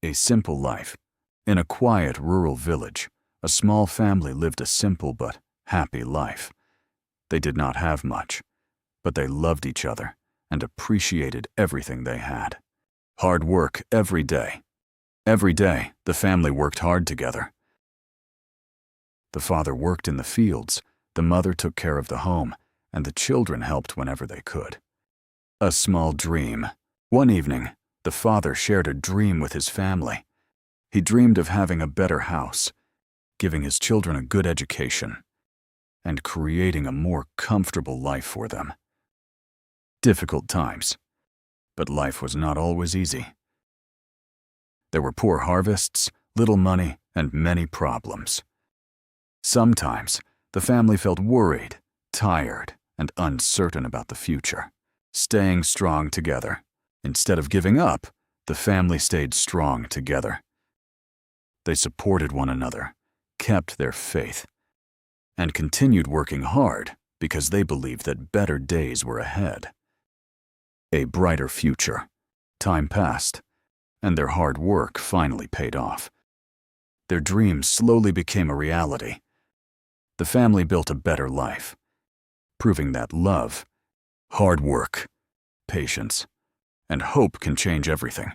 A simple life. In a quiet rural village, a small family lived a simple but happy life. They did not have much, but they loved each other and appreciated everything they had. Hard work every day. Every day, the family worked hard together. The father worked in the fields, the mother took care of the home, and the children helped whenever they could. A small dream. One evening, the father shared a dream with his family. He dreamed of having a better house, giving his children a good education, and creating a more comfortable life for them. Difficult times, but life was not always easy. There were poor harvests, little money, and many problems. Sometimes, the family felt worried, tired, and uncertain about the future. Staying strong together. Instead of giving up, the family stayed strong together. They supported one another, kept their faith, and continued working hard because they believed that better days were ahead. A brighter future. Time passed, and their hard work finally paid off. Their dreams slowly became a reality. The family built a better life, proving that love, hard work, patience, and hope can change everything.